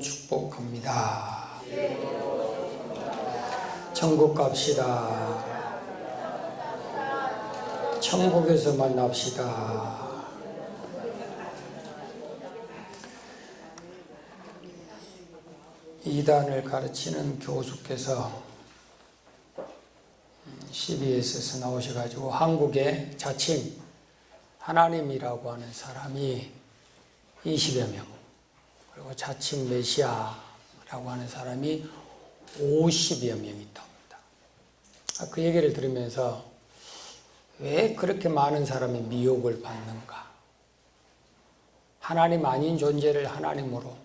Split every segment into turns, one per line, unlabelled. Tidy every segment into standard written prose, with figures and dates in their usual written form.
축복합니다. 천국 갑시다. 천국에서 만납시다. 이단을 가르치는 교수께서 CBS에서 나오셔가지고 한국에 자칭 하나님이라고 하는 사람이 20여 명, 그리고 자칭 메시아라고 하는 사람이 50여 명 있답니다. 그 얘기를 들으면서 왜 그렇게 많은 사람이 미혹을 받는가? 하나님 아닌 존재를 하나님으로,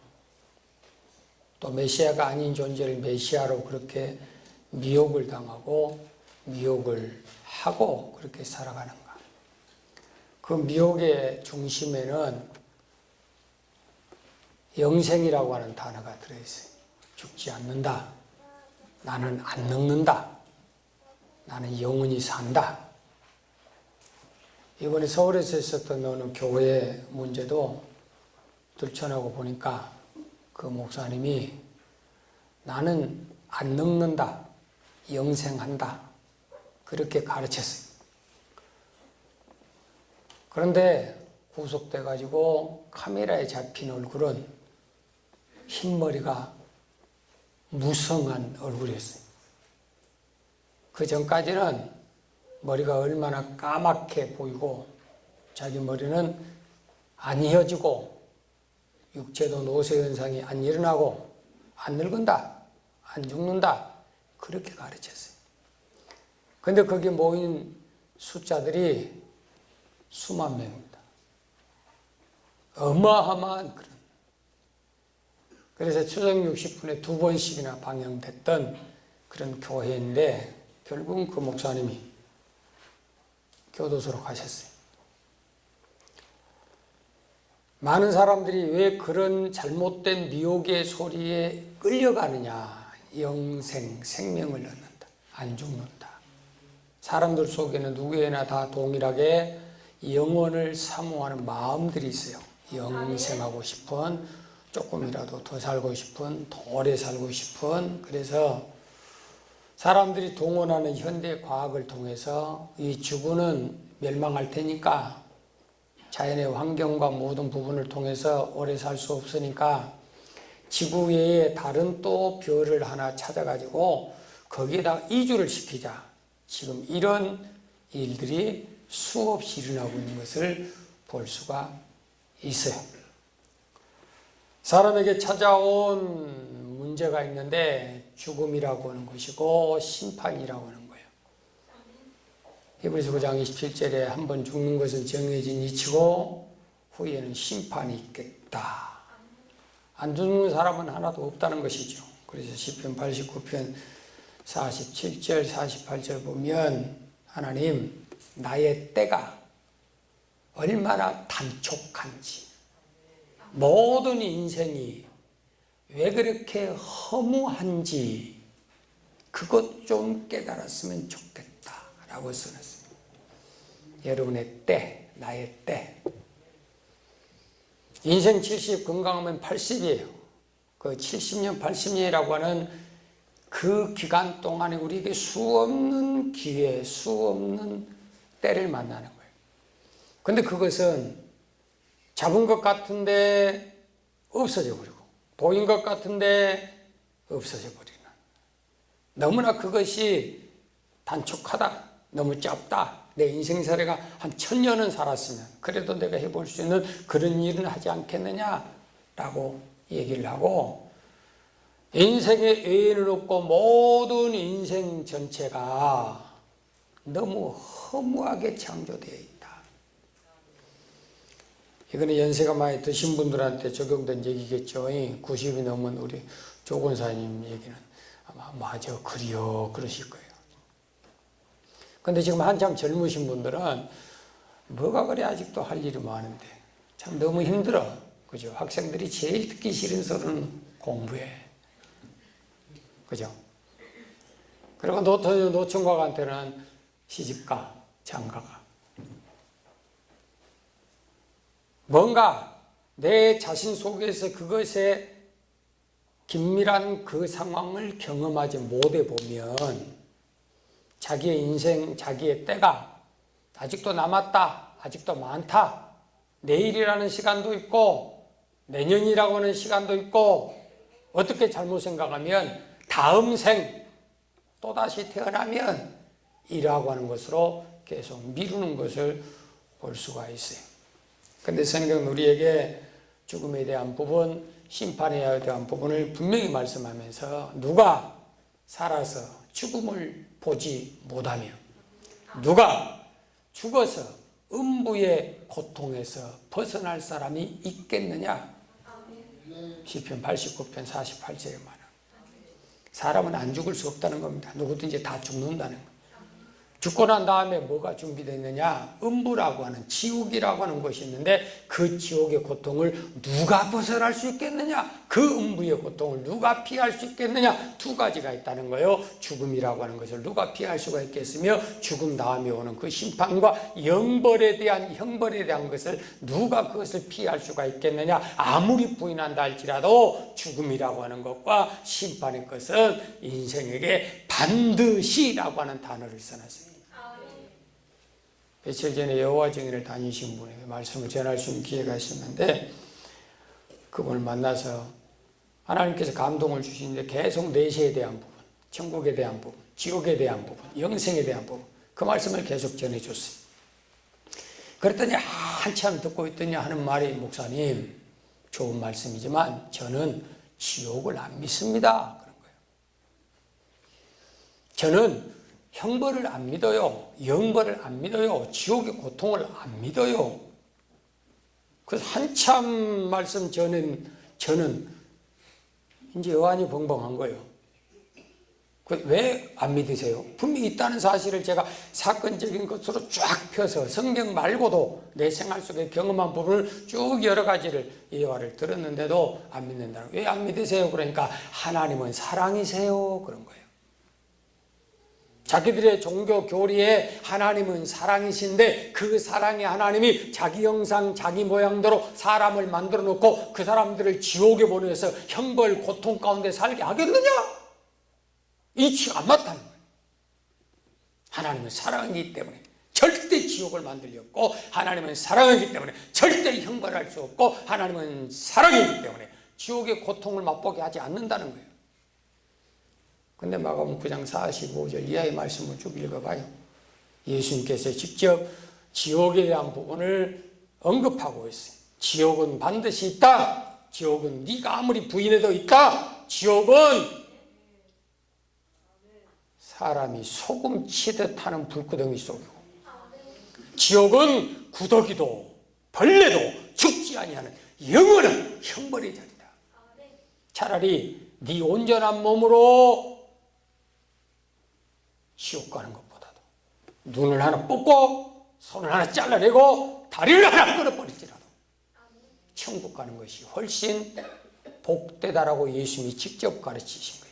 또 메시아가 아닌 존재를 메시아로 그렇게 미혹을 당하고 미혹을 하고 그렇게 살아가는가? 그 미혹의 중심에는 영생이라고 하는 단어가 들어있어요. 죽지 않는다. 나는 안 늙는다. 나는 영원히 산다. 이번에 서울에서 있었던 어느 교회 문제도 들춰나고 보니까 그 목사님이 나는 안 늙는다. 영생한다. 그렇게 가르쳤어요. 그런데 구속돼 가지고 카메라에 잡힌 얼굴은 흰머리가 무성한 얼굴이었어요. 그 전까지는 머리가 얼마나 까맣게 보이고 자기 머리는 안 휘어지고 육체도 노쇠 현상이 안 일어나고 안 늙은다, 안 죽는다, 그렇게 가르쳤어요. 근데 거기 모인 숫자들이 수만 명입니다. 어마어마한 그런. 그래서 추석 60분에 2번씩이나 방영됐던 그런 교회인데 결국은 그 목사님이 교도소로 가셨어요. 많은 사람들이 왜 그런 잘못된 미혹의 소리에 끌려가느냐. 영생, 생명을 얻는다. 안 죽는다. 사람들 속에는 누구에나 다 동일하게 영혼을 사모하는 마음들이 있어요. 영생하고 싶은, 조금이라도 더 살고 싶은, 더 오래 살고 싶은. 그래서 사람들이 동원하는 현대 과학을 통해서 이 지구는 멸망할 테니까, 자연의 환경과 모든 부분을 통해서 오래 살 수 없으니까 지구 외에 다른 또 별을 하나 찾아가지고 거기에다 이주를 시키자. 지금 이런 일들이 수없이 일어나고 있는 것을 볼 수가 있어요. 사람에게 찾아온 문제가 있는데 죽음이라고 하는 것이고 심판이라고 하는 거예요. 히브리서 9장 27절에 한번 죽는 것은 정해진 이치고 후에는 심판이 있겠다. 안 죽는 사람은 하나도 없다는 것이죠. 그래서 시편 89편 47절 48절 보면 하나님 나의 때가 얼마나 단촉한지, 모든 인생이 왜 그렇게 허무한지 그것 좀 깨달았으면 좋겠다라고 써놨습니다. 여러분의 때, 나의 때. 인생 70, 건강하면 80이에요. 그 70년, 80년이라고 하는 그 기간 동안에 우리에게 수없는 기회, 수없는 때를 만나는 거예요. 근데 그것은 잡은 것 같은데 없어져 버리고, 보인 것 같은데 없어져 버리는. 너무나 그것이 단촉하다, 너무 짧다. 내 인생사례가 한 1000년은 살았으면 그래도 내가 해볼 수 있는 그런 일은 하지 않겠느냐라고 얘기를 하고, 인생에 애인은 없고 모든 인생 전체가 너무 허무하게 창조되어 있다. 이거는 연세가 많이 드신 분들한테 적용된 얘기겠죠. 90이 넘은 우리 조 권사님 얘기는 아마 맞아, 그리요, 그러실 거예요. 근데 지금 한참 젊으신 분들은 뭐가 그래 아직도 할 일이 많은데 참 너무 힘들어. 그죠? 학생들이 제일 듣기 싫은 소리는 공부해. 그죠? 그리고 노총각한테는 시집가, 장가가. 뭔가 내 자신 속에서 그것에 긴밀한 그 상황을 경험하지 못해 보면 자기의 인생, 자기의 때가 아직도 남았다, 아직도 많다, 내일이라는 시간도 있고 내년이라고 하는 시간도 있고, 어떻게 잘못 생각하면 다음 생 또다시 태어나면 이라고 하는 것으로 계속 미루는 것을 볼 수가 있어요. 그런데 성경은 우리에게 죽음에 대한 부분, 심판에 대한 부분을 분명히 말씀하면서 누가 살아서 죽음을 보지 못하며 누가 죽어서 음부의 고통에서 벗어날 사람이 있겠느냐? 시편 89편 48절에 말합니다. 사람은 안 죽을 수 없다는 겁니다. 누구든지 다 죽는다는 겁니다. 죽고 난 다음에 뭐가 준비되어 있느냐? 음부라고 하는, 지옥이라고 하는 것이 있는데 그 지옥의 고통을 누가 벗어날 수 있겠느냐? 그 음부의 고통을 누가 피할 수 있겠느냐? 두 가지가 있다는 거예요. 죽음이라고 하는 것을 누가 피할 수가 있겠으며, 죽음 다음에 오는 그 심판과 형벌에 대한 것을 누가 그것을 피할 수가 있겠느냐? 아무리 부인한다 할지라도 죽음이라고 하는 것과 심판의 것은 인생에게 반드시라고 하는 단어를 써놨습니다. 며칠 전에 여호와 증인을 다니신 분에게 말씀을 전할 수 있는 기회가 있었는데, 그분을 만나서 하나님께서 감동을 주시는데 계속 내세에 대한 부분, 천국에 대한 부분, 지옥에 대한 부분, 영생에 대한 부분, 그 말씀을 계속 전해줬어요. 그랬더니 한참 듣고 있더니 하는 말이, 목사님 좋은 말씀이지만 저는 지옥을 안 믿습니다. 그런 거예요. 저는 형벌을 안 믿어요. 영벌을 안 믿어요. 지옥의 고통을 안 믿어요. 그래서 한참 말씀 전엔 저는 이제 여한이 벙벙한 거예요. 왜 안 믿으세요? 분명히 있다는 사실을 제가 사건적인 것으로 쫙 펴서 성경 말고도 내 생활 속에 경험한 부분을 쭉 여러 가지를 예화를 들었는데도 안 믿는다는 거예요. 왜 안 믿으세요? 그러니까 하나님은 사랑이세요. 그런 거예요. 자기들의 종교 교리에 하나님은 사랑이신데 그 사랑의 하나님이 자기 형상 자기 모양대로 사람을 만들어 놓고 그 사람들을 지옥에 보내서 형벌 고통 가운데 살게 하겠느냐? 이치가 안 맞다는 거예요. 하나님은 사랑이기 때문에 절대 지옥을 만들렸고, 하나님은 사랑이기 때문에 절대 형벌할 수 없고, 하나님은 사랑이기 때문에 지옥의 고통을 맛보게 하지 않는다는 거예요. 근데 마가복음 9장 45절 이하의 말씀을 쭉 읽어봐요. 예수님께서 직접 지옥에 대한 부분을 언급하고 있어요. 지옥은 반드시 있다. 지옥은 네가 아무리 부인해도 있다. 지옥은 사람이 소금 치듯 하는 불구덩이 속이고, 지옥은 구더기도 벌레도 죽지 아니하는 영원한 형벌의 자리다. 차라리 네 온전한 몸으로 지옥 가는 것보다도 눈을 하나 뽑고 손을 하나 잘라내고 다리를 하나 끊어버릴지라도 천국 가는 것이 훨씬 복되다라고 예수님이 직접 가르치신 거예요.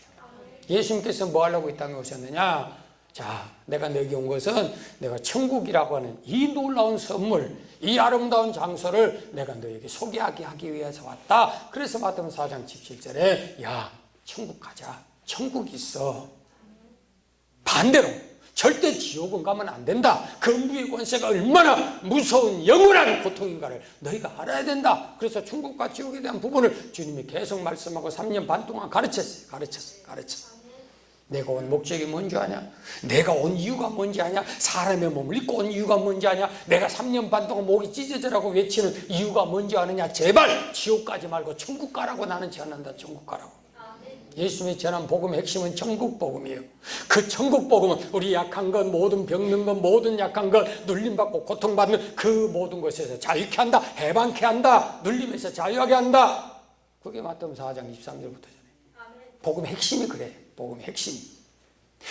예수님께서 뭐 하려고 이 땅에 오셨느냐? 자, 내가 너에게 온 것은 내가 천국이라고 하는 이 놀라운 선물, 이 아름다운 장소를 내가 너에게 소개하게 하기 위해서 왔다. 그래서 마태복음 4장 17절에 야, 천국 가자. 천국이 있어. 반대로 절대 지옥은 가면 안 된다. 그 음부의 권세가 얼마나 무서운 영원한 고통인가를 너희가 알아야 된다. 그래서 천국과 지옥에 대한 부분을 주님이 계속 말씀하고 3년 반 동안 가르쳤어요. 내가 온 목적이 뭔지 아냐? 내가 온 이유가 뭔지 아냐? 사람의 몸을 입고 온 이유가 뭔지 아냐? 내가 3년 반 동안 목이 찢어져라고 외치는 이유가 뭔지 아느냐? 제발 지옥 가지 말고 천국 가라고. 나는 제안한다. 천국 가라고. 예수님이 전한 복음의 핵심은 천국 복음이에요. 그 천국 복음은 우리 약한 것, 모든 병든 것, 모든 약한 것, 눌림받고 고통받는 그 모든 것에서 자유케 한다. 해방케 한다. 눌림에서 자유하게 한다. 그게 마태복음 4장 23절부터잖아요. 복음의 핵심이 그래요. 복음의 핵심이.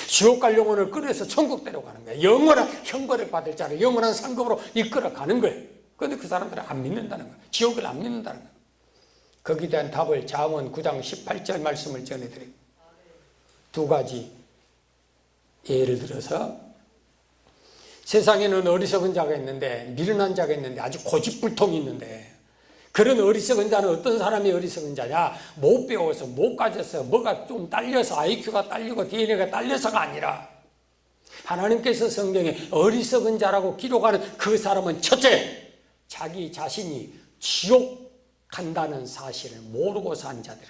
지옥 갈 영혼을 끌어서 천국 데려가는 거예요. 영원한 형벌을 받을 자를 영원한 상급으로 이끌어가는 거예요. 그런데 그 사람들은 안 믿는다는 거예요. 지옥을 안 믿는다는 거예요. 거기에 대한 답을 잠언 9장 18절 말씀을 전해드려요. 두 가지 예를 들어서, 세상에는 어리석은 자가 있는데, 미련한 자가 있는데, 아주 고집불통이 있는데, 그런 어리석은 자는 어떤 사람이 어리석은 자냐? 못 배워서, 못 가져서, 뭐가 좀 딸려서, IQ가 딸리고 DNA가 딸려서가 아니라 하나님께서 성경에 어리석은 자라고 기록하는 그 사람은 첫째, 자기 자신이 지옥 간다는 사실을 모르고 산 자들.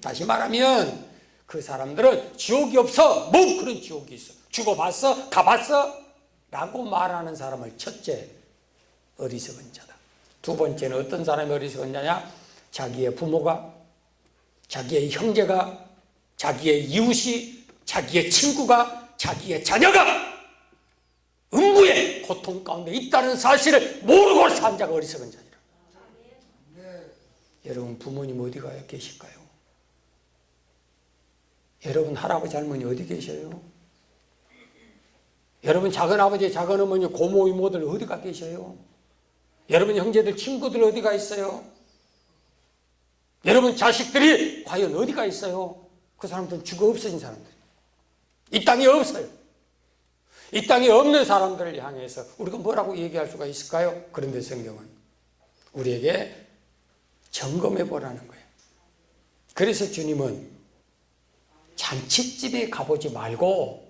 다시 말하면 그 사람들은 지옥이 없어. 뭐 그런 지옥이 있어. 죽어봤어? 가봤어? 라고 말하는 사람을 첫째, 어리석은 자다. 두 번째는 어떤 사람이 어리석은 자냐? 자기의 부모가, 자기의 형제가, 자기의 이웃이, 자기의 친구가, 자기의 자녀가 음부의 고통 가운데 있다는 사실을 모르고 산 자가 어리석은 자니라. 여러분 부모님 어디 가 계실까요? 여러분 할아버지 할머니 어디 계셔요? 여러분 작은아버지 작은어머니 고모 이모들 어디 가 계셔요? 여러분 형제들 친구들 어디 가 있어요? 여러분 자식들이 과연 어디 가 있어요? 그 사람들은 죽어 없어진 사람들. 이 땅에 없어요. 이 땅에 없는 사람들을 향해서 우리가 뭐라고 얘기할 수가 있을까요? 그런데 성경은 우리에게 점검해 보라는 거예요. 그래서 주님은 잔칫집에 가보지 말고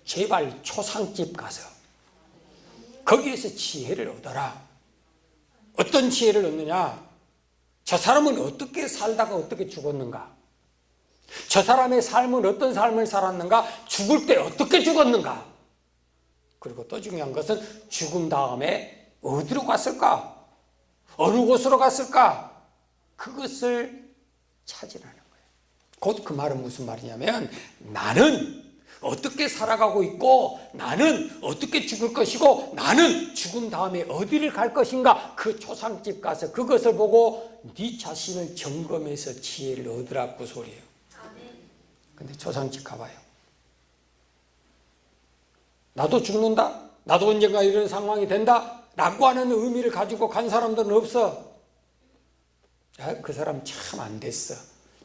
제발 초상집 가서 거기에서 지혜를 얻어라. 어떤 지혜를 얻느냐? 저 사람은 어떻게 살다가 어떻게 죽었는가? 저 사람의 삶은 어떤 삶을 살았는가? 죽을 때 어떻게 죽었는가? 그리고 또 중요한 것은 죽은 다음에 어디로 갔을까? 어느 곳으로 갔을까? 그것을 찾으라는 거예요. 곧 그 말은 무슨 말이냐면 나는 어떻게 살아가고 있고 나는 어떻게 죽을 것이고 나는 죽은 다음에 어디를 갈 것인가? 그 초상집 가서 그것을 보고 네 자신을 점검해서 지혜를 얻으라 그 소리예요. 근데 초상집 가봐요. 나도 죽는다? 나도 언젠가 이런 상황이 된다? 라고 하는 의미를 가지고 간 사람들은 없어. 그 사람 참 안 됐어.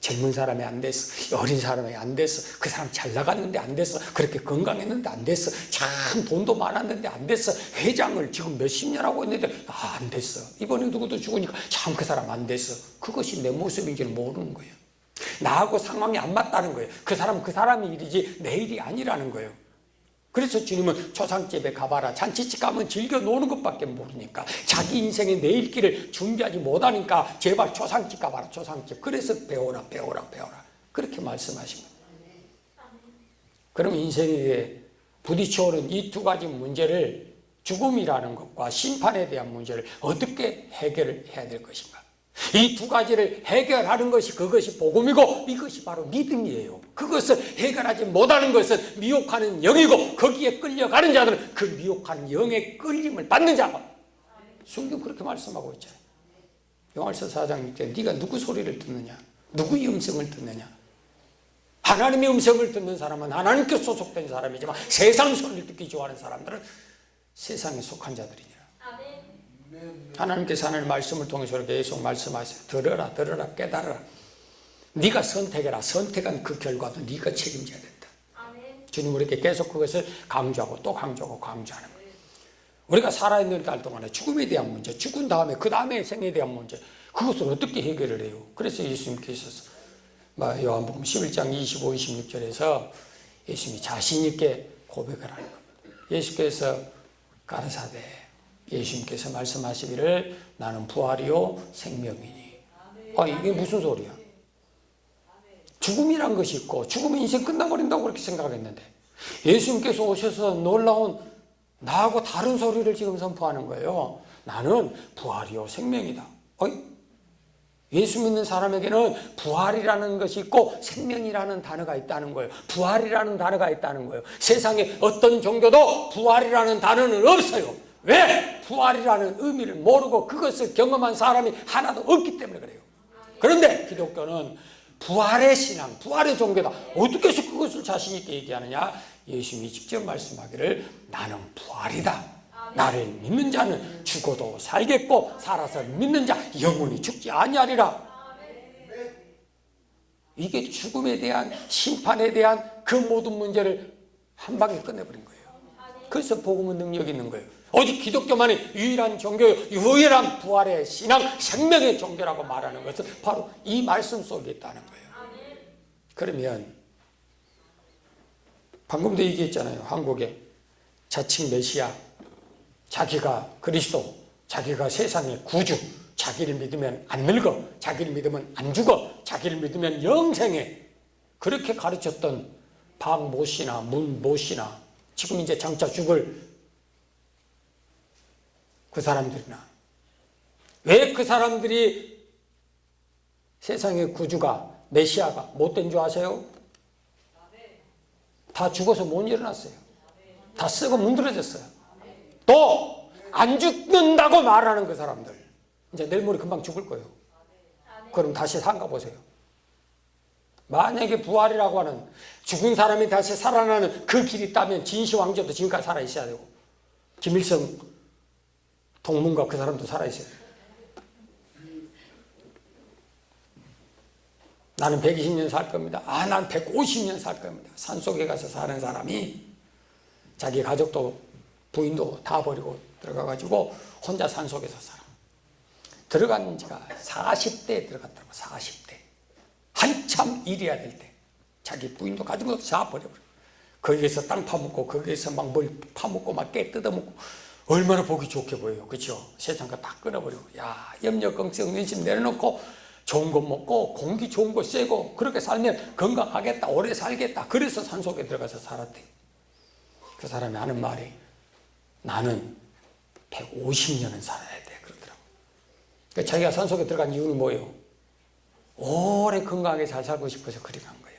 젊은 사람이 안 됐어. 어린 사람이 안 됐어. 그 사람 잘 나갔는데 안 됐어. 그렇게 건강했는데 안 됐어. 참 돈도 많았는데 안 됐어. 회장을 지금 몇십 년 하고 있는데 안 됐어. 이번에 누구도 죽으니까 참 그 사람 안 됐어. 그것이 내 모습인지를 모르는 거예요. 나하고 상황이 안 맞다는 거예요. 그 사람은 그 사람의 일이지 내 일이 아니라는 거예요. 그래서 주님은 초상집에 가봐라. 잔치집 가면 즐겨 노는 것밖에 모르니까 자기 인생의 내일길을 준비하지 못하니까 제발 초상집 가봐라. 초상집. 그래서 배워라 배워라 배워라. 그렇게 말씀하신 거예요. 그럼 인생에 부딪혀오는 이 두 가지 문제를 죽음이라는 것과 심판에 대한 문제를 어떻게 해결을 해야 될 것인가? 이 두 가지를 해결하는 것이 그것이 복음이고 이것이 바로 믿음이에요. 그것을 해결하지 못하는 것은 미혹하는 영이고 거기에 끌려가는 자들은 그 미혹하는 영의 끌림을 받는 자가 성경 그렇게 말씀하고 있잖아요. 요한일서 4장 6절 네가 누구 소리를 듣느냐? 누구의 음성을 듣느냐? 하나님의 음성을 듣는 사람은 하나님께 소속된 사람이지만 세상 소리를 듣기 좋아하는 사람들은 세상에 속한 자들이니라. 하나님께서 하나님의 말씀을 통해서 계속 말씀하세요. 들어라 들어라 깨달아라. 네가 선택해라. 선택한 그 결과도 네가 책임져야 된다. 주님 우리에게 계속 그것을 강조하고 또 강조하고 강조하는 거예요. 우리가 살아있는 날 동안에 죽음에 대한 문제, 죽은 다음에 그 다음에 생에 대한 문제, 그것을 어떻게 해결을 해요? 그래서 예수님께서 요한복음 11장 25, 26절에서 예수님이 자신 있게 고백을 하는 겁니다. 예수께서 가라사대 예수님께서 말씀하시기를 나는 부활이요 생명이니. 이게 무슨 소리야? 죽음이란 것이 있고 죽으면 인생 끝나버린다고 그렇게 생각했는데 예수님께서 오셔서 놀라운 나하고 다른 소리를 지금 선포하는 거예요. 나는 부활이요 생명이다. 예수 믿는 사람에게는 부활이라는 것이 있고 생명이라는 단어가 있다는 거예요. 부활이라는 단어가 있다는 거예요. 세상에 어떤 종교도 부활이라는 단어는 없어요. 왜? 부활이라는 의미를 모르고 그것을 경험한 사람이 하나도 없기 때문에 그래요. 그런데 기독교는 부활의 신앙, 부활의 종교다. 어떻게 해서 그것을 자신 있게 얘기하느냐? 예수님이 직접 말씀하기를 나는 부활이다. 나를 믿는 자는 죽어도 살겠고 살아서 믿는 자 영원히 죽지 아니하리라. 이게 죽음에 대한 심판에 대한 그 모든 문제를 한 방에 끝내버린 거예요. 그래서 복음은 능력이 있는 거예요. 오직 기독교만이 유일한 종교요, 유일한 부활의 신앙, 생명의 종교라고 말하는 것은 바로 이 말씀 속에 있다는 거예요. 그러면 방금도 얘기했잖아요. 한국에 자칭 메시아, 자기가 그리스도, 자기가 세상의 구주, 자기를 믿으면 안 늙어, 자기를 믿으면 안 죽어, 자기를 믿으면 영생해, 그렇게 가르쳤던 박모 씨나 문모 씨나 지금 이제 장차 죽을 그 사람들이나, 왜 그 사람들이 세상의 구주가 메시아가 못된 줄 아세요? 다 죽어서 못 일어났어요. 다 썩어 문드러졌어요. 또 안 죽는다고 말하는 그 사람들, 이제 내일 모레 금방 죽을 거예요. 그럼 다시 산가 보세요. 만약에 부활이라고 하는 죽은 사람이 다시 살아나는 그 길이 있다면 진시 왕조도 지금까지 살아 있어야 되고, 김일성 동문과 그 사람도 살아 있어야 돼요. 나는 120년 살 겁니다. 난 150년 살 겁니다. 산속에 가서 사는 사람이 자기 가족도 부인도 다 버리고 들어가가지고 혼자 산속에서 살아. 들어간 지가 40대에 들어갔다고. 40대. 한참 일해야 될 때. 자기 부인도 가진 것도 다 버려버려. 거기에서 땅 파먹고, 거기에서 막 뭘 파먹고, 막 깨 뜯어먹고, 얼마나 보기 좋게 보여요. 그렇죠? 세상과 다 끊어버리고, 염려, 걱정, 근심 내려놓고 좋은 거 먹고 공기 좋은 거 쐬고 그렇게 살면 건강하겠다, 오래 살겠다. 그래서 산속에 들어가서 살았대. 그 사람이 하는 말이, 나는 150년은 살아야 돼, 그러더라고. 그러니까 자기가 산속에 들어간 이유는 뭐예요? 오래 건강하게 잘 살고 싶어서 그리 간 거예요.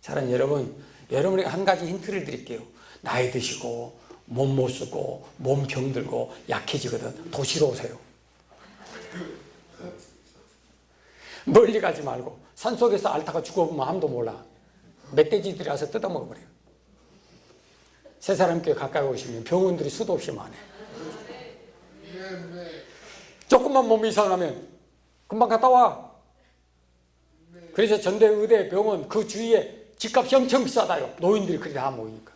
사랑하는 여러분, 여러분에게 한 가지 힌트를 드릴게요. 나이 드시고 몸 못 쓰고 몸 병들고 약해지거든. 도시로 오세요. 멀리 가지 말고. 산속에서 앓다가 죽어보면 아무도 몰라. 멧돼지들이 와서 뜯어먹어버려요. 세 사람 교회 가까이 오시면 병원들이 수도 없이 많아요. 조금만 몸이 이상하면 금방 갔다 와. 그래서 전대, 의대, 병원 그 주위에 집값이 엄청 비싸다요. 노인들이 그리 다 모이니까.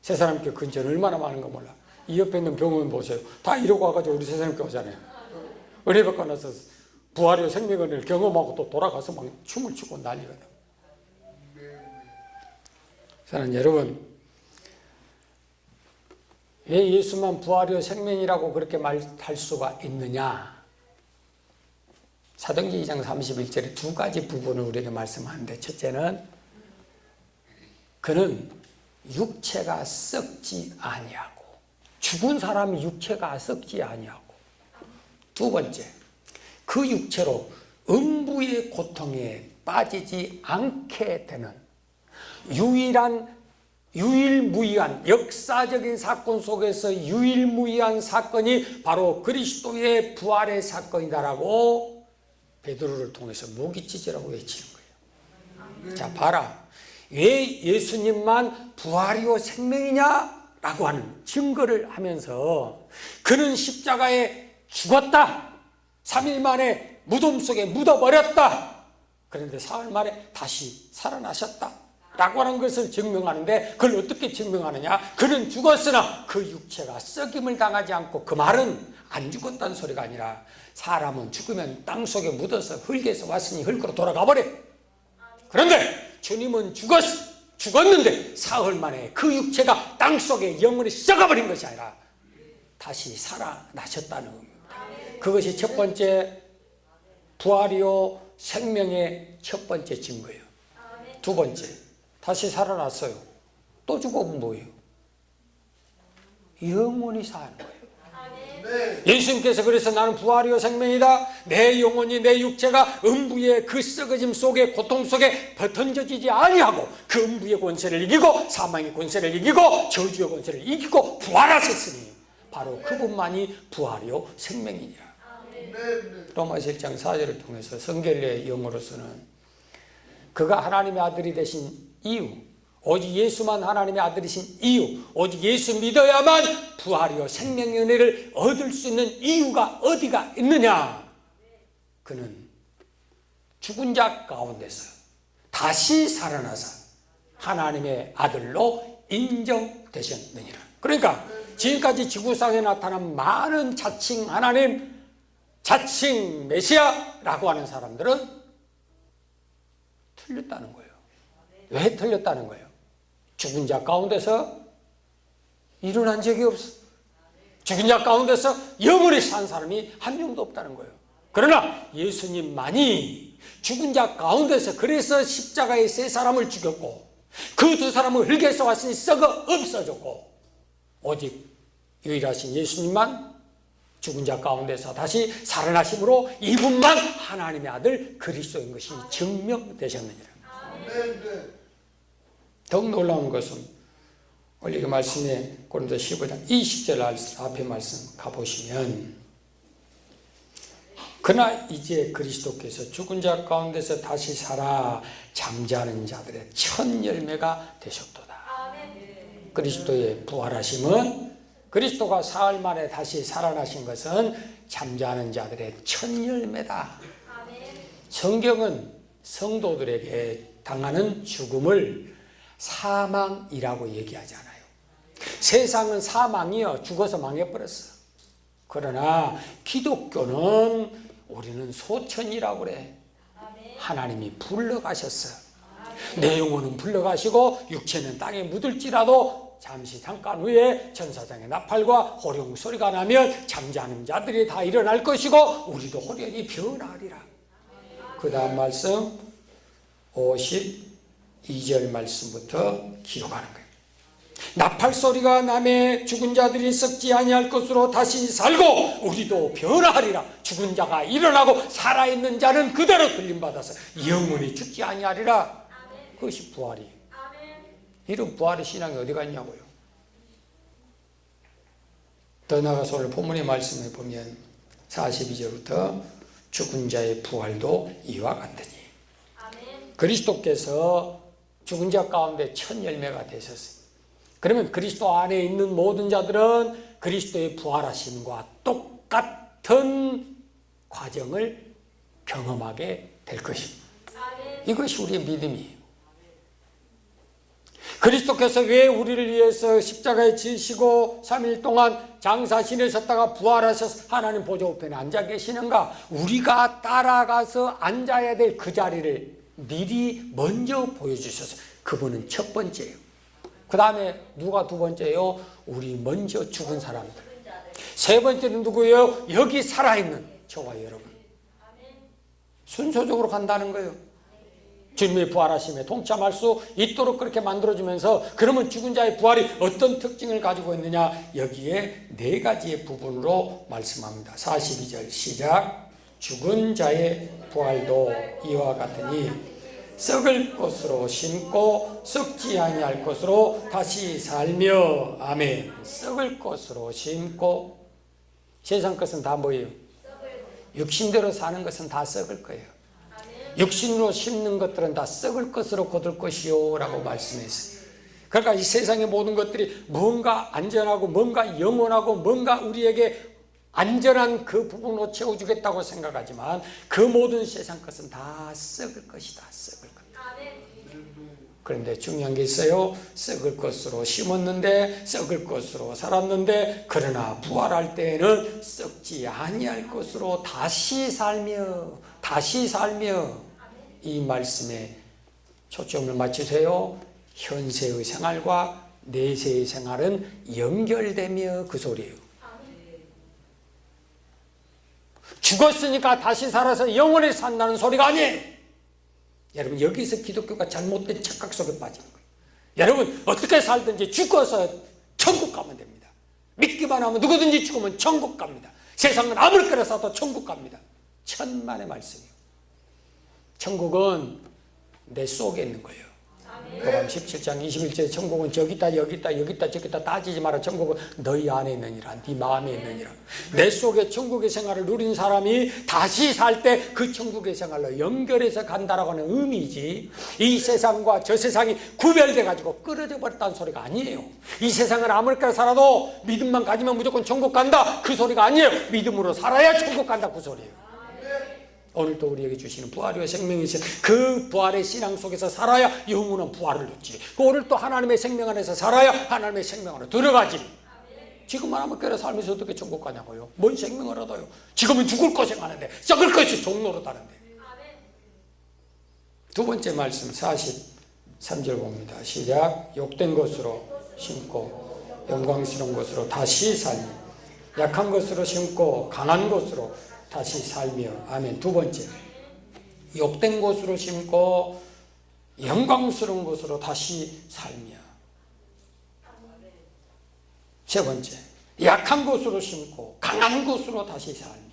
세 사람 교회 근처는 얼마나 많은가 몰라. 이 옆에 있는 병원 보세요. 다 이러고 와가지고 우리 세 사람 교회 오잖아요. 은혜 받고 나서 부활의 생명을 경험하고 또 돌아가서 막 춤을 추고 난리거든. 사랑하는 여러분, 왜 예수만 부활의 생명이라고 그렇게 말할 수가 있느냐? 사도행전 2장 31절에 두 가지 부분을 우리에게 말씀하는데, 첫째는 그는 육체가 썩지 아니하고, 죽은 사람이 육체가 썩지 아니하고, 두 번째, 그 육체로 음부의 고통에 빠지지 않게 되는 유일무이한 역사적인 사건 속에서 유일무이한 사건이 바로 그리스도의 부활의 사건이다라고 베드로를 통해서 무기치지라고 외치는 거예요. 자, 봐라. 왜 예수님만 부활이요 생명이냐라고 하는 증거를 하면서, 그는 십자가에 죽었다, 3일 만에 무덤 속에 묻어버렸다, 그런데 사흘 만에 다시 살아나셨다 라고 하는 것을 증명하는데, 그걸 어떻게 증명하느냐? 그는 죽었으나 그 육체가 썩임을 당하지 않고, 그 말은 안 죽었다는 소리가 아니라 사람은 죽으면 땅속에 묻어서 흙에서 왔으니 흙으로 돌아가 버려. 그런데 주님은 죽었는데 사흘 만에 그 육체가 땅속에 영원히 썩어버린 것이 아니라 다시 살아나셨다는 겁니다. 그것이 첫 번째 부활이요 생명의 첫 번째 증거예요. 두 번째, 다시 살아났어요. 또 죽어보면 뭐예요? 영원히 사는 거예요. 예수님께서 그래서 나는 부활이요 생명이다. 내 영혼이, 내 육체가 음부의 그 썩어짐 속에, 고통 속에 던져지지 아니하고 그 음부의 권세를 이기고 사망의 권세를 이기고 저주의 권세를 이기고 부활하셨으니 바로 그분만이 부활이요 생명이니라. 로마서 1장 4절을 통해서 성결의 영어로서는 그가 하나님의 아들이 되신 이유, 오직 예수만 하나님의 아들이신 이유, 오직 예수 믿어야만 부활이요 생명의 은혜를 얻을 수 있는 이유가 어디가 있느냐? 그는 죽은 자 가운데서 다시 살아나서 하나님의 아들로 인정받았기 되셨느니라. 그러니까 지금까지 지구상에 나타난 많은 자칭 하나님, 자칭 메시아라고 하는 사람들은 틀렸다는 거예요. 왜 틀렸다는 거예요? 죽은 자 가운데서 일어난 적이 없어. 죽은 자 가운데서 영원히 산 사람이 한 명도 없다는 거예요. 그러나 예수님만이 죽은 자 가운데서 그래서 십자가에 세 사람을 죽였고 그 두 사람은 흙에서 왔으니 썩어 없어졌고 오직 유일하신 예수님만 죽은 자 가운데서 다시 살아나심으로 이분만 하나님의 아들 그리스도인 것이 증명되셨느니라. 더욱 놀라운 것은 원래 그 말씀에 고린도 15장 20절 앞에 말씀 가보시면 그러나 이제 그리스도께서 죽은 자 가운데서 다시 살아 잠자는 자들의 첫 열매가 되셨도다. 그리스도의 부활하심은 그리스도가 사흘 만에 다시 살아나신 것은 잠자는 자들의 첫 열매다. 성경은 성도들에게 당하는 죽음을 사망이라고 얘기하지 않아요. 세상은 사망이요, 죽어서 망해버렸어. 그러나 기독교는 우리는 소천이라고 그래. 하나님이 불러가셨어. 내 영혼은 불러가시고 육체는 땅에 묻을지라도 잠시 잠깐 후에 천사장의 나팔과 호령 소리가 나면 잠자는 자들이 다 일어날 것이고 우리도 호련히 변하리라. 그 다음 말씀 52절 말씀부터 기록하는 거예요. 나팔 소리가 나매 죽은 자들이 썩지 아니할 것으로 다시 살고 우리도 변화하리라. 죽은 자가 일어나고 살아있는 자는 그대로 들림받아서 영원히 죽지 아니하리라. 그것이 부활이에요. 이런 부활의 신앙이 어디 갔냐고요. 더 나아가서 오늘 본문의 말씀을 보면 42절부터 죽은 자의 부활도 이와 같으니 그리스도께서 죽은 자 가운데 첫 열매가 되셨어요. 그러면 그리스도 안에 있는 모든 자들은 그리스도의 부활하심과 똑같은 과정을 경험하게 될 것입니다. 이것이 우리의 믿음이에요. 그리스도께서 왜 우리를 위해서 십자가에 지시고 3일 동안 장사신에 섰다가 부활하셔서 하나님 보좌 우편에 앉아 계시는가? 우리가 따라가서 앉아야 될 그 자리를 미리 먼저 보여주셔서 그분은 첫 번째예요. 그 다음에 누가 두 번째예요? 우리 먼저 죽은 사람들. 세 번째는 누구예요? 여기 살아있는 저와 여러분. 순서적으로 간다는 거예요. 주님의 부활하심에 동참할 수 있도록 그렇게 만들어주면서 그러면 죽은 자의 부활이 어떤 특징을 가지고 있느냐? 여기에 네 가지의 부분으로 말씀합니다. 42절 시작. 죽은 자의 부활도 이와 같으니 썩을 것으로 심고 썩지 아니할 것으로 다시 살며. 아멘. 썩을 것으로 심고. 세상 것은 다 뭐예요? 육신대로 사는 것은 다 썩을 거예요. 육신으로 심는 것들은 다 썩을 것으로 거둘 것이요 라고 말씀했어요. 그러니까 이 세상의 모든 것들이 뭔가 안전하고 뭔가 영원하고 뭔가 우리에게 안전한 그 부분으로 채워주겠다고 생각하지만 그 모든 세상 것은 다 썩을 것이다. 썩을 것. 그런데 중요한 게 있어요. 썩을 것으로 심었는데 썩을 것으로 살았는데 그러나 부활할 때에는 썩지 아니할 것으로 다시 살며 이 말씀에 초점을 맞추세요. 현세의 생활과 내세의 생활은 연결되며 그 소리예요. 죽었으니까 다시 살아서 영원히 산다는 소리가 아니에요. 여러분, 여기서 기독교가 잘못된 착각 속에 빠지는 거예요. 여러분, 어떻게 살든지 죽어서 천국 가면 됩니다. 믿기만 하면 누구든지 죽으면 천국 갑니다. 세상은 아무리 그래서도 천국 갑니다. 천만의 말씀이에요. 천국은 내 속에 있는 거예요. 요한 17장 21절에 천국은 저기 있다 여기 있다 여기 있다 저기 있다 따지지 마라. 천국은 너희 안에 있느니라. 네 마음에 있느니라. 내 속에 천국의 생활을 누린 사람이 다시 살 때 그 천국의 생활로 연결해서 간다라고 하는 의미지, 이 세상과 저 세상이 구별돼 가지고 끊어져 버렸다는 소리가 아니에요. 이 세상을 아무렇게나 살아도 믿음만 가지면 무조건 천국 간다 그 소리가 아니에요. 믿음으로 살아야 천국 간다 그 소리예요. 오늘도 우리에게 주시는 부활이요 생명이신 그 부활의 신앙 속에서 살아야 영원한 부활을 얻지. 오늘 또 하나님의 생명 안에서 살아야 하나님의 생명 안에 들어가지. 지금만 하면 교회 살면서 어떻게 천국 가냐고요. 뭔 생명을 얻어요. 지금은 죽을 것이 많은데 썩을 것이 종노릇하는데. 두 번째 말씀 43절 봅니다. 시작. 욕된 것으로 심고 영광스러운 것으로 다시 살며 약한 것으로 심고 강한 것으로 다시 살며. 아멘. 두 번째, 욕된 것으로 심고 영광스러운 것으로 다시 살며. 세 번째, 약한 것으로 심고 강한 것으로 다시 살며.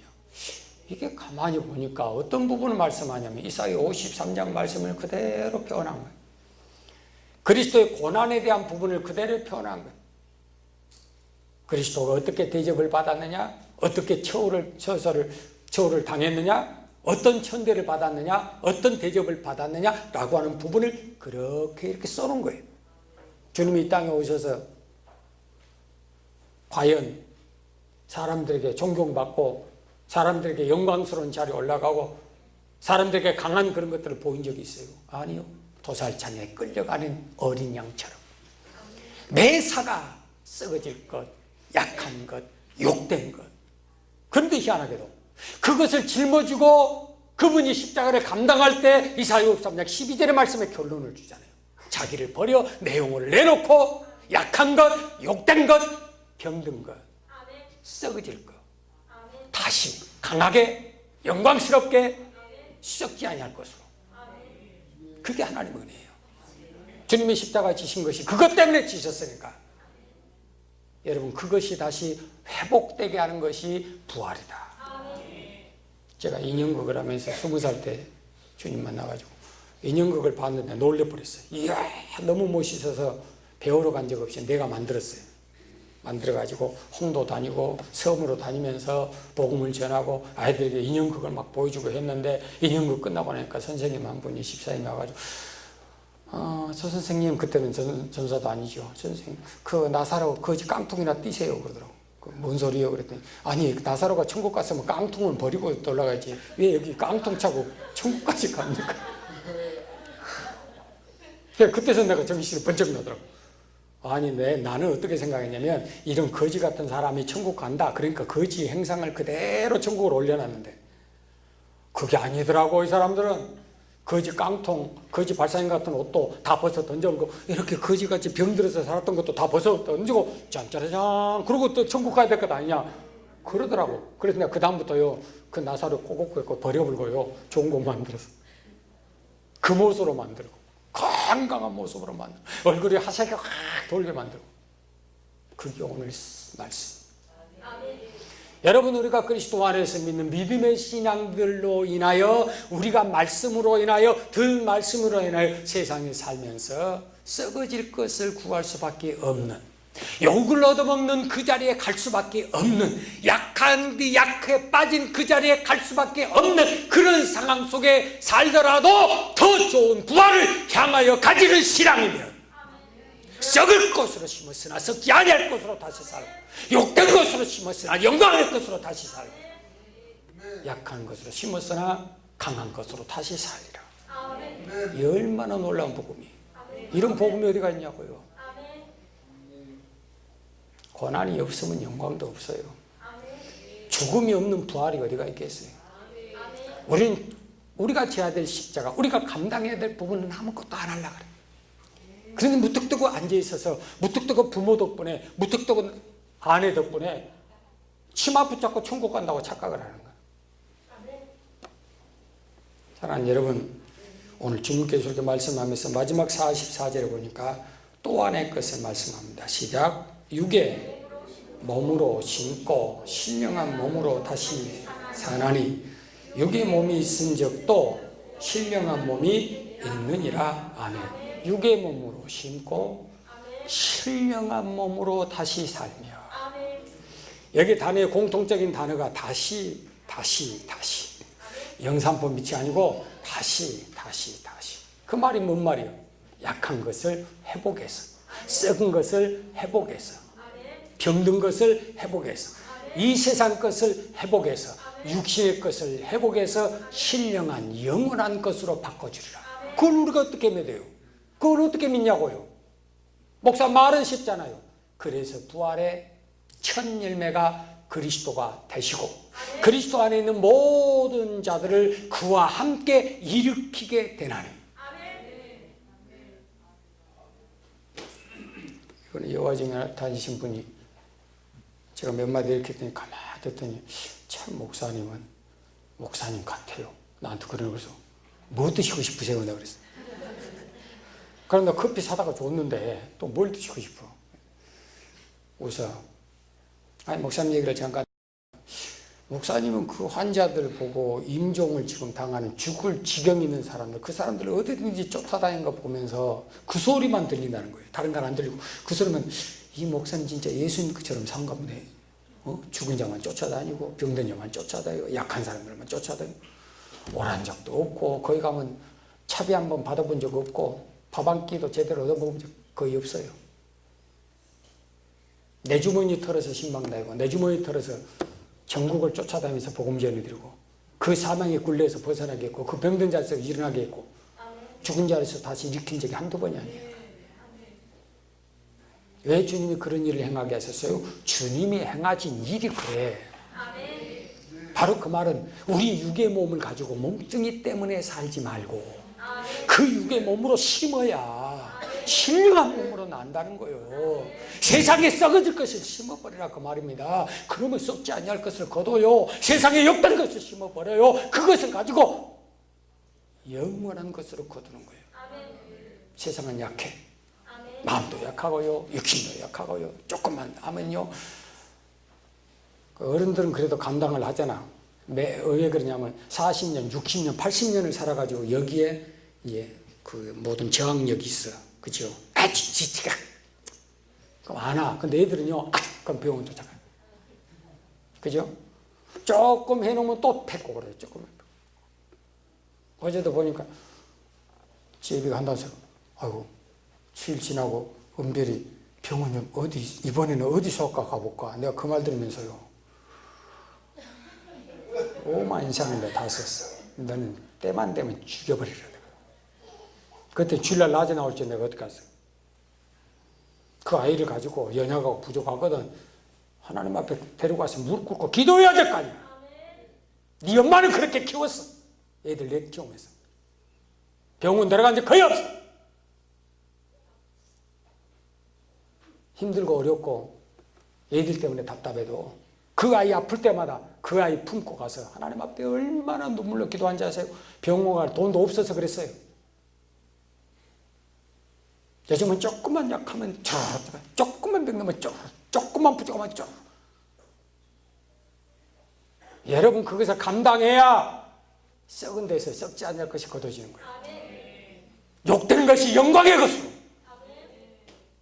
이게 가만히 보니까 어떤 부분을 말씀하냐면 이사야 53장 말씀을 그대로 표현한 거예요. 그리스도의 고난에 대한 부분을 그대로 표현한 거예요. 그리스도가 어떻게 대접을 받았느냐, 어떻게 처우를 당했느냐, 어떤 천대를 받았느냐, 어떤 대접을 받았느냐라고 하는 부분을 그렇게 이렇게 써놓은 거예요. 주님이 이 땅에 오셔서 과연 사람들에게 존경받고 사람들에게 영광스러운 자리에 올라가고 사람들에게 강한 그런 것들을 보인 적이 있어요? 아니요. 도살장에 끌려가는 어린 양처럼 매사가 썩어질 것, 약한 것, 욕된 것. 그런데 희한하게도 그것을 짊어지고 그분이 십자가를 감당할 때 이사야 53장 12절의 말씀에 결론을 주잖아요. 자기를 버려 내 영혼을 내놓고 약한 것, 욕된 것, 병든 것, 썩어질 것 다시 강하게 영광스럽게 썩지 아니할 것으로. 그게 하나님의 은혜예요. 주님이 십자가 지신 것이 그것 때문에 지셨으니까 여러분 그것이 다시 회복되게 하는 것이 부활이다. 제가 인형극을 하면서 20살 때 주님 만나가지고 인형극을 봤는데 놀래버렸어요. 이야 너무 멋있어서 배우러 간 적 없이 내가 만들었어요. 만들어가지고 홍도 다니고 섬으로 다니면서 복음을 전하고 아이들에게 인형극을 막 보여주고 했는데 인형극 끝나고 나니까 선생님 한 분이 집사님이 와가지고 저 선생님 그때는 전사도 아니죠. 선생님 그 나사로 거지 깡통이나 띄세요 그러더라고. 뭔 소리예요 그랬더니 아니 나사로가 천국 갔으면 깡통을 버리고 올라가야지 왜 여기 깡통 차고 천국까지 갑니까? 그때서 내가 정신이 번쩍 나더라고. 아니 나는 어떻게 생각했냐면 이런 거지 같은 사람이 천국 간다 그러니까 거지 행상을 그대로 천국으로 올려놨는데 그게 아니더라고. 이 사람들은 거지 깡통, 거지 발사인 같은 옷도 다 벗어 던져버리고 이렇게 거지같이 병들어서 살았던 것도 다 벗어 던지고 짠짜라짠 그러고 또 천국 가야 될 것 아니냐 그러더라고. 그래서 내가 그 다음부터요 그 나사를 꼬꼬꼬 버려버리고요 좋은 거 만들었어. 그 모습으로 만들고 건강한 모습으로 만들고 얼굴이 하얗게 확 돌게 만들고. 그게 오늘 말씀. 여러분 우리가 그리스도 안에서 믿는 믿음의 신앙들로 인하여 우리가 말씀으로 인하여 들 말씀으로 인하여 세상에 살면서 썩어질 것을 구할 수밖에 없는 욕을 얻어먹는 그 자리에 갈 수밖에 없는 약한 데 약해 빠진 그 자리에 갈 수밖에 없는 그런 상황 속에 살더라도 더 좋은 부활을 향하여 가지는 신앙이면 썩을 것으로 심었으나 썩지 아니할 것으로 다시 살고 욕된 것으로 심었으나 영광의 것으로 다시 살고 약한 것으로 심었으나 강한 것으로 다시 살리라. 이 얼마나 놀라운 복음이에요. 이런 복음이 어디가 있냐고요. 고난이 없으면 영광도 없어요. 죽음이 없는 부활이 어디가 있겠어요. 우리가 져야 될 십자가, 우리가 감당해야 될 부분은 아무것도 안 하려고 그래요. 그런데 무턱대고 앉아있어서 무턱대고 부모 덕분에 무턱대고 아내 덕분에 치마 붙잡고 천국 간다고 착각을 하는 거예요. 사랑하는 여러분, 오늘 주님께서 이렇게 말씀하면서 마지막 44절에 보니까 또 하나의 것을 말씀합니다. 시작. 육의 몸으로 심고 신령한 몸으로 다시 사나니 육의 몸이 있은 적도 신령한 몸이 있느니라. 아멘. 육의 몸으로 심고 신령한 몸으로 다시 살며. 여기 단어의 공통적인 단어가 다시 영산포 밑이 아니고 다시 그 말이 뭔 말이에요? 약한 것을 회복해서 썩은 것을 회복해서 병든 것을 회복해서 이 세상 것을 회복해서 육신의 것을 회복해서 신령한 영원한 것으로 바꿔주리라. 그걸 우리가 어떻게 믿어요? 그걸 어떻게 믿냐고요? 목사 말은 쉽잖아요. 그래서 부활의 첫 열매가 그리스도가 되시고 그리스도 안에 있는 모든 자들을 그와 함께 일으키게 되나니. 이거는 여호와중에 다니신 분이 제가 몇 마디 이렇게 했더니 가만히 듣더니 참 목사님은 목사님 같아요. 나한테 그러면서 뭐 드시고 싶으세요? 내가 그랬어. 그럼 나 커피 사다가 줬는데 또 뭘 드시고 싶어? 그래서 아니 목사님 얘기를 잠깐. 목사님은 그 환자들 보고 임종을 지금 당하는 죽을 지경 있는 사람들, 그 사람들을 어디든지 쫓아다니는 거 보면서 그 소리만 들린다는 거예요. 다른 건 안 들리고 그 소리만. 이 목사님 진짜 예수님처럼 산가 보네. 죽은 자만 쫓아다니고 병든 자만 쫓아다니고 약한 사람들만 쫓아다니고 오란 적도 없고 거기 가면 차비 한번 받아본 적 없고 밥 한 끼도 제대로 얻어먹은 적 거의 없어요. 내 주머니 털어서 신방다니고 내 주머니 털어서 전국을 쫓아다니면서 복음 전해드리고 그 사망의 굴레에서 벗어나게 했고 그 병든 자에서 일어나게 했고 죽은 자에서 다시 일으킨 적이 한두 번이 아니에요. 왜 주님이 그런 일을 행하게 하셨어요? 주님이 행하신 일이 그래. 바로 그 말은 우리 육의 몸을 가지고 몸뚱이 때문에 살지 말고 그 육의 몸으로 심어야 신령한 몸으로 난다는 거예요. 세상에 썩어질 것을 심어버리라 그 말입니다. 그러면 썩지 아니할 것을 거둬요. 세상에 욕될 것을 심어버려요. 그것을 가지고 영원한 것으로 거두는 거예요. 세상은 약해. 마음도 약하고요. 육신도 약하고요. 조금만 하면요. 어른들은 그래도 감당을 하잖아. 왜 그러냐면 40년, 60년, 80년을 살아가지고 여기에 그 모든 저항력이 있어. 그죠? 지치가. 그럼 안 와. 근데 애들은요, 그럼 병원 쫓아가요. 그죠? 조금 해놓으면 또 패고 그래요. 조금. 어제도 보니까 제비가 한다고 해서, 아이고, 수일 지나고 은별이 병원 좀 이번에는 어디서 가볼까? 내가 그 말 들으면서요. 오만 인상을 내가 다 썼어. 너는 때만 되면 죽여버리라. 그때 주일날 낮에 나올 때 내가 어디 갔어요? 그 아이를 가지고 연약하고 부족하거든. 하나님 앞에 데리고 와서 무릎 꿇고 기도해야 될 거 아니야. 네 엄마는 그렇게 키웠어. 애들 내 키우면서. 병원 들어간 적 거의 없어. 힘들고 어렵고 애들 때문에 답답해도 그 아이 아플 때마다 그 아이 품고 가서 하나님 앞에 얼마나 눈물로 기도한 줄 아세요? 병원 갈 돈도 없어서 그랬어요. 요즘은 조금만 약하면 조금만 병나면 조금만 부족하면 여러분 거기서 감당해야 썩은 데서 썩지 않을 것이 거둬지는 거예요. 욕되는 것이 영광의 것으로.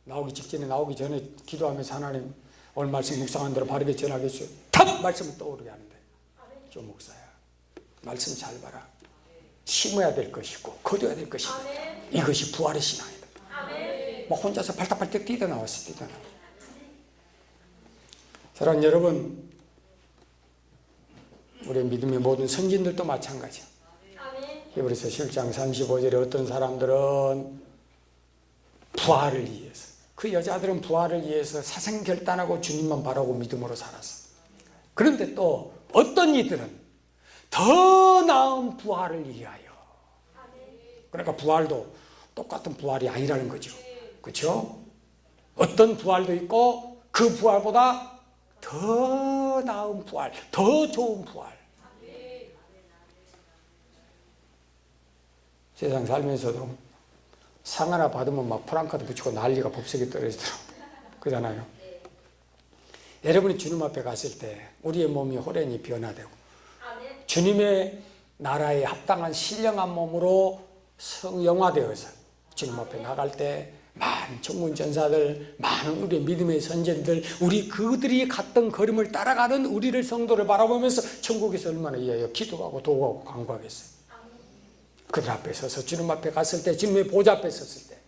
나오기 직전에 나오기 전에 기도하면서 하나님 오늘 말씀 묵상한 대로 바르게 전하겠어요. 탁 말씀을 떠오르게 하는데 좀 목사야 말씀 잘 봐라. 심어야 될 것이고 거둬야 될 것이고 이것이 부활의 신앙이다. 뭐 혼자서 발딱발딱 뛰어나왔어. 사랑하는 여러분, 우리 믿음의 모든 선진들도 마찬가지야. 히브리서 7장 35절에 어떤 사람들은 부활을 위해서, 그 여자들은 부활을 위해서 사생결단하고 주님만 바라고 믿음으로 살았어. 그런데 또 어떤 이들은 더 나은 부활을 위하여. 그러니까 부활도 똑같은 부활이 아니라는 거죠. 그렇죠? 어떤 부활도 있고 그 부활보다 더 나은 부활, 더 좋은 부활. 세상 살면서도 상 하나 받으면 막 프랑카드 붙이고 난리가 법석에 떨어지더라고요. 그러잖아요. 여러분이 주님 앞에 갔을 때 우리의 몸이 호련히 변화되고 주님의 나라에 합당한 신령한 몸으로 성영화되어서 주님 앞에 나갈 때 많은 천군 전사들, 많은 우리의 믿음의 선전들, 우리 그들이 갔던 걸음을 따라가는 우리를 성도를 바라보면서 천국에서 얼마나 이하여 기도하고 도구하고 간구하겠어요. 그들 앞에 서서 주님 앞에 갔을 때, 주님의 보좌 앞에 섰을 때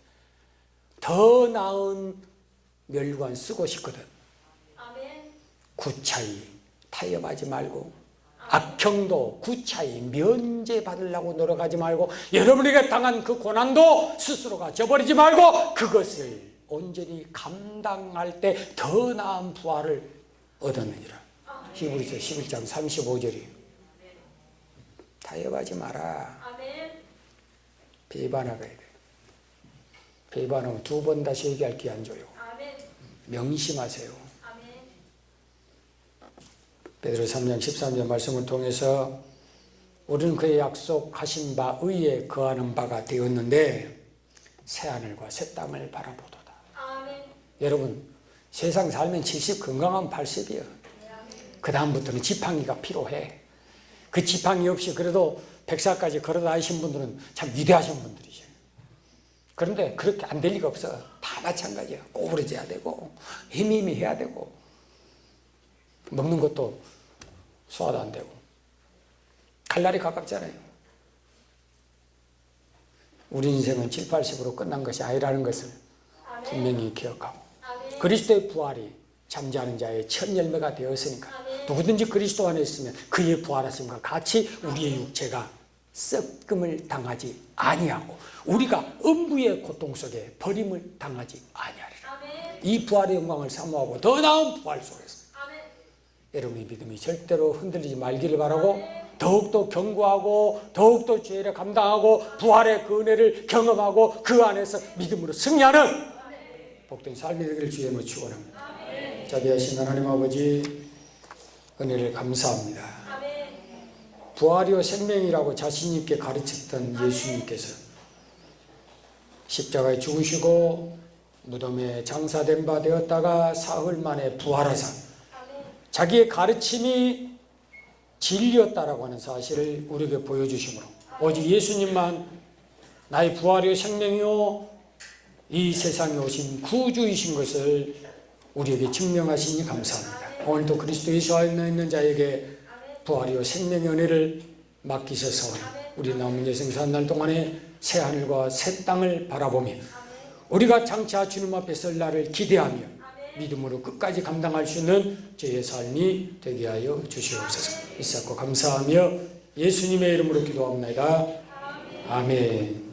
더 나은 멸관 쓰고 싶거든. 구차히 타협하지 말고 악평도 구차히 면제받으려고 노력하지 말고 여러분에게 당한 그 고난도 스스로가 져버리지 말고 그것을 온전히 감당할 때 더 나은 부활을 얻었느니라. 히브리서 11장 35절이에요. 타협하지 마라. 배반하게 돼. 배반하면 두 번 다시 얘기할 기회 안 줘요. 명심하세요. 베드로 3장 13절 말씀을 통해서 우리는 그의 약속하신 바 의에 거하는 바가 되었는데 새하늘과 새 땅을 바라보도다. 여러분 세상 살면 70 건강하면 80이요. 그 다음부터는 지팡이가 필요해. 그 지팡이 없이 그래도 100살까지 걸어다니신 분들은 참 위대하신 분들이죠. 그런데 그렇게 안 될 리가 없어. 다 마찬가지야. 꼬부러져야 되고 힘이 해야 되고 먹는 것도 소화도 안 되고 갈 날이 가깝잖아요. 우리 인생은 7, 80으로 끝난 것이 아니라는 것을 분명히 기억하고 그리스도의 부활이 잠자는 자의 첫 열매가 되었으니까 누구든지 그리스도 안에 있으면 그의 부활하심과 같이 우리의 육체가 썩음을 당하지 아니하고 우리가 음부의 고통 속에 버림을 당하지 아니하리라. 이 부활의 영광을 사모하고 더 나은 부활 속에서 여러분의 믿음이 절대로 흔들리지 말기를 바라고 더욱더 견고하고 더욱더 죄를 감당하고 부활의 그 은혜를 경험하고 그 안에서 믿음으로 승리하는 복된 삶이 되기를 주의 이름으로 축원합니다. 자비하신 하나님 아버지 은혜를 감사합니다. 부활이요 생명이라고 자신 있게 가르쳤던 예수님께서 십자가에 죽으시고 무덤에 장사된 바 되었다가 사흘 만에 부활하사 자기의 가르침이 진리였다라고 하는 사실을 우리에게 보여주시므로 오직 예수님만 나의 부활이요 생명이요 이 세상에 오신 구주이신 것을 우리에게 증명하시니 감사합니다. 오늘도 그리스도 예수 안에 있는 자에게 부활이요 생명의 은혜를 맡기셔서 우리 남은 여생 사는 날 동안에 새 하늘과 새 땅을 바라보며 우리가 장차 주님 앞에 설 날을 기대하며 믿음으로 끝까지 감당할 수 있는 저의 삶이 되게 하여 주시옵소서. 있었고 감사하며 예수님의 이름으로 기도합니다. 아멘.